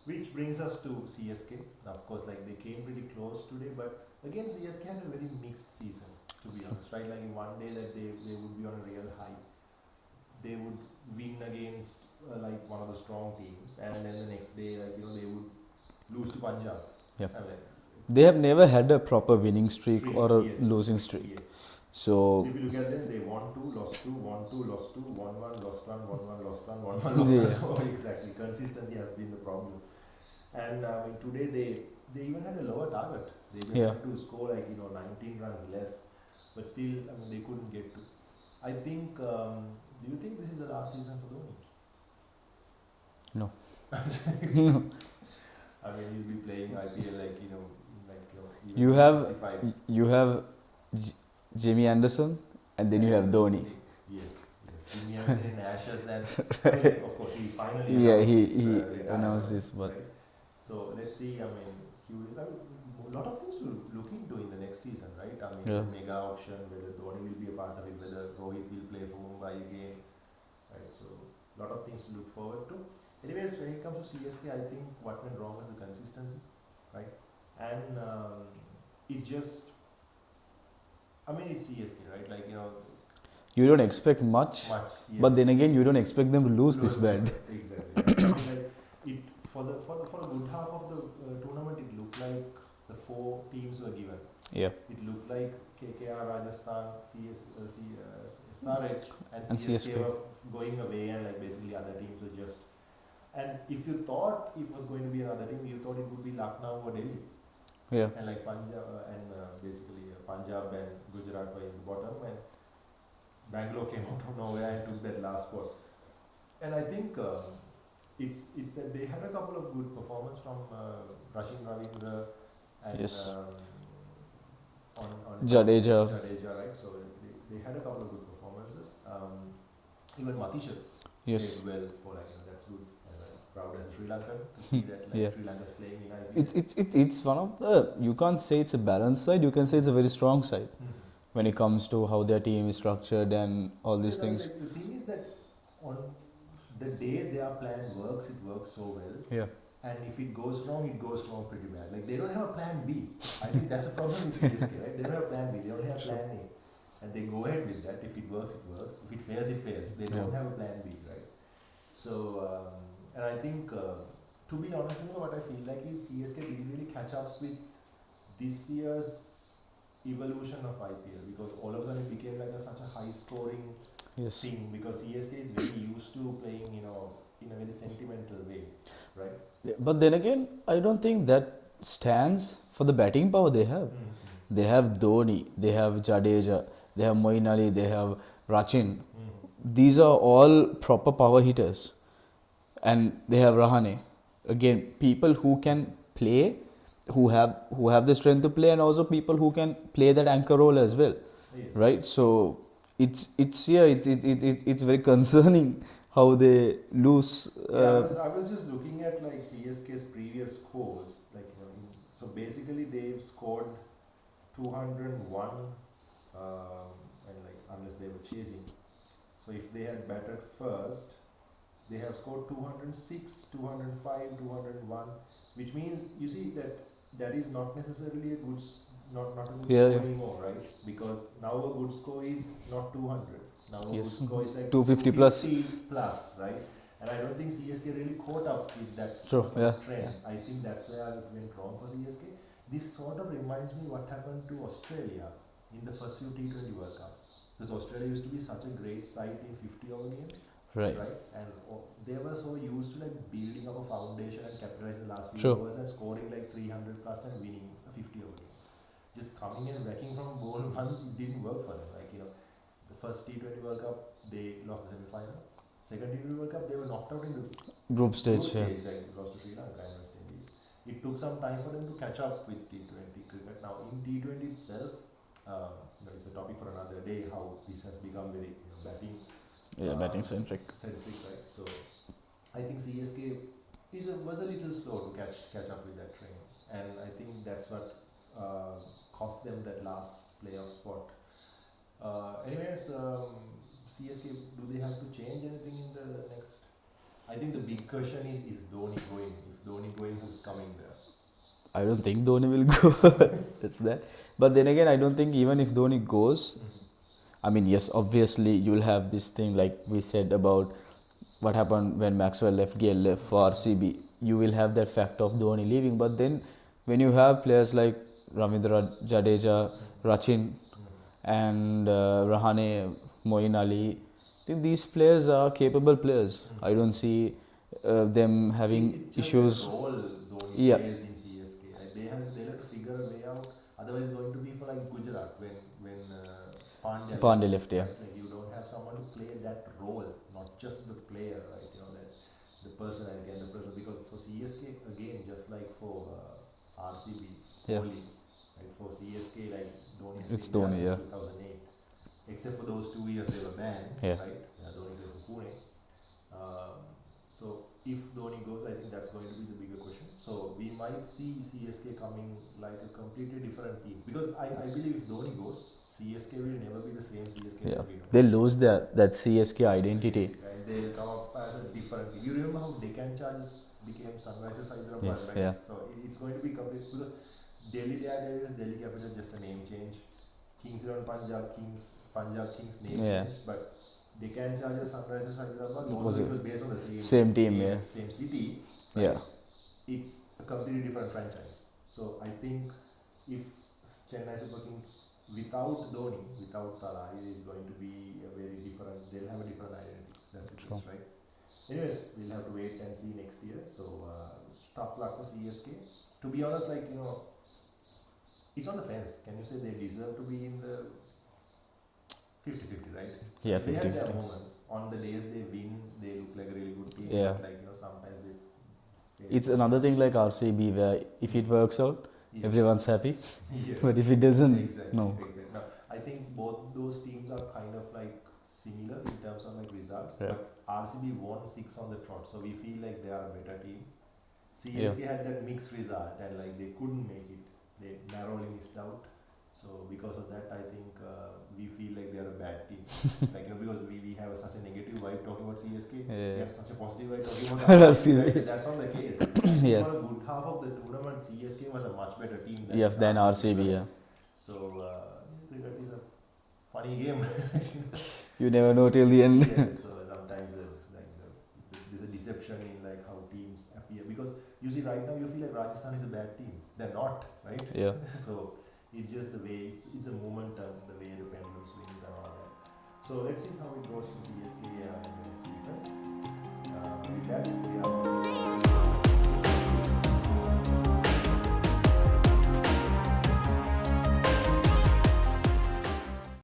Which brings us to CSK. Of course, like they came pretty close today, but again CSK had a very mixed season, to be honest, right? Like in one day that they would be on a real high, they would win against like one of the strong teams, and then the next day, like they would lose to Punjab. Yep. I mean, like, They have never had a proper winning streak streak, or a yes, losing streak. yes. So So if you look at them, they won two, lost two, won two, lost two, won one, lost one, won one, lost one, won one, lost one. yeah, So exactly, consistency has been the problem. And today they even had a lower target. They just yeah. had to score like 19 runs less, but still they couldn't get to. I think. Do you think this is the last season for Dhoni? No. No. I mean, he'll be playing IPL even You have 65. you have Jimmy Anderson, and then you have Dhoni. Yes, yes. Jimmy Anderson in Ashes, and I mean, of course he finally Yeah, announced he his retirement, announced this, but right? So let's see. I mean, a lot of things to look into in the next season, right? I mean, yeah, the mega auction, whether Dhoni will be a part of it, whether Rohit will play for Mumbai again, right? So a lot of things to look forward to. Anyways, when it comes to CSK, I think what went wrong was the consistency, right? And it just, I mean, it's CSK, right? Like you don't expect much, much, yes. but then again, you don't expect them to lose this Lose, bad. exactly. Right? I mean, like it for a good half of the tournament, it looked like the four teams were given. Yeah, It looked like KKR, Rajasthan, SRH, and and CSK CSK. were going away, and like basically other teams were just. And if you thought it was going to be another team, you thought it would be Lucknow or Delhi, Yeah, and like Punjab basically Punjab and Gujarat were in the bottom, and Bangalore came out of nowhere and took that last spot. And I think it's that they had a couple of good performances from Rashid Ravindra and yes, on Jadeja. Jadeja, right? So they had a couple of good performances. Even Matisha Yes, played well for that's good. And I'm proud as a Sri Lankan to see that yeah. Sri Lanka's playing in It's one of the, you can't say it's a balanced side. You can say it's a very strong side Mm-hmm. when it comes to how their team is structured and all these Because I mean, things. like, the thing is that on the day their plan works, it works so well. Yeah, And if it goes wrong pretty bad. Like they don't have a plan B. I think that's a problem with CSK, right? They don't have a plan B. They only have plan A, and they go ahead with that. If it works, it works. If it fails, it fails. They don't yeah, have a plan B, right? So, and I think, to be honest, what I feel like is CSK didn't really catch up with this year's evolution of IPL, because all of a sudden it became like such a high scoring yes. thing, because CSK is very used to playing, in a very sentimental way, right? Yeah, but then again, I don't think that stands for the batting power they have. Mm-hmm. They have Dhoni, they have Jadeja, they have Moeen Ali, they have Rachin. Mm-hmm. These are all proper power hitters. And they have Rahane. Again, people who can play, who have the strength to play, and also people who can play that anchor role as well. Yes. Right? So it's very concerning how they lose. I was just looking at like CSK's previous scores, like so basically they've scored 201, and like unless they were chasing. So if they had batted first, they have scored 206, 205, 201, which means you see that is not necessarily a good not a good Yeah, score yeah. anymore, right? Because now a good score is not 200. Now a Yes. good score is like 250 plus. 250 plus, right? And I don't think CSK really caught up with that True, sort of yeah. trend. I think that's where it went wrong for CSK. This sort of reminds me what happened to Australia in the first few T20 World Cups. Because Australia used to be such a great side in 50 over games, Right. And they were so used to like building up a foundation and capitalizing the last few True. overs and scoring like 300 plus and winning a 50 over game. Just coming and wrecking from ball one, it didn't work for them. Like the first T20 World Cup they lost the semi-final. Second T20 World Cup they were knocked out in the Group stage, group yeah. stage, like lost to Sri Lanka and West Indies. It took some time for them to catch up with T20 cricket. Now in T20 itself, it's a topic for another day. How this has become very batting. Yeah, batting centric. Right? So I think CSK was a little slow to catch up with that train, and I think that's what cost them that last playoff spot. Anyways, CSK, do they have to change anything in the next? I think the big question is Dhoni going? If Dhoni who's coming there. I don't think Dhoni will go. It's that. But then again, I don't think even if Dhoni goes, I mean, yes, obviously you'll have this thing like we said about what happened when Maxwell left, Gale left for RCB. You will have that fact of Dhoni leaving. But then when you have players like Ravindra Jadeja, Rachin, and Rahane, Moeen Ali, I think these players are capable players. I don't see them having It's just issues. the role Dhoni Yeah, plays in CSK. Like they'll have to figure a way out. Otherwise, it's going to be for like Gujarat when Pandya Pandey left, left, yeah. right? Like you don't have someone to play that role, not just the player, right? You know that the personality and the person. Because for CSK again, just like for RCB, Yeah. Kohli, right? For CSK, like Dhoni has It's been Dhoni, there yeah. since 2008. Except for those 2 years they were banned, Yeah. right? Dhoni played for Pune. So if Dhoni goes, I think that's going to be the bigger question. So we might see CSK coming like a completely different team because I believe if Dhoni goes, CSK will never be the same CSK Yeah. that we know. They lose that CSK identity. And they'll come up as a different team. You remember how Deccan Chargers became Sunrisers Hyderabad, Yes, right? yeah. So it's going to be complete because Delhi Daredevils, Delhi Capitals, just a name change. Kings 11 Punjab Kings name Yeah. change, but Deccan Chargers, Sunrisers Hyderabad, Was although it it was based on the same team, yeah. same city, right? Yeah. It's a completely different franchise. So I think if Chennai Super Kings without Dhoni, without Tala, it is going to be a very different. They'll have a different identity. That's the case, right? Anyways, we'll have to wait and see next year. So tough luck for CSK. To be honest, like it's on the fence. Can you say they deserve to be in the 50-50, right? Yeah, They have their 50-50. moments. On the days they win, they look like a really good team. Yeah. But like sometimes they. It's another thing like RCB where if it works out, Yes. everyone's happy. Yes. But if it doesn't, Exactly. no. Exactly. Now, I think both those teams are kind of like similar in terms of like results. Yeah. But RCB won 6 on the trot, so we feel like they are a better team. CSK had that mixed result and like they couldn't make it. They narrowly missed out. So because of that, I think we feel like they are a bad team. Like because we have such a negative vibe talking about CSK. We Yeah. have such a positive vibe talking about RCB. RCB. Right? That's not the case. Yeah. For a good half of the tournament, CSK was a much better team Than RCB, right? yeah. So cricket is a funny game. You never know till the end. Yes, so sometimes there's a deception in like how teams appear because you see right now you feel like Rajasthan is a bad team. They're not, right? Yeah. So it's just the way it's a momentum, the way the pendulum swings and all that. So let's see how it goes for CSK in the next season. With that, we are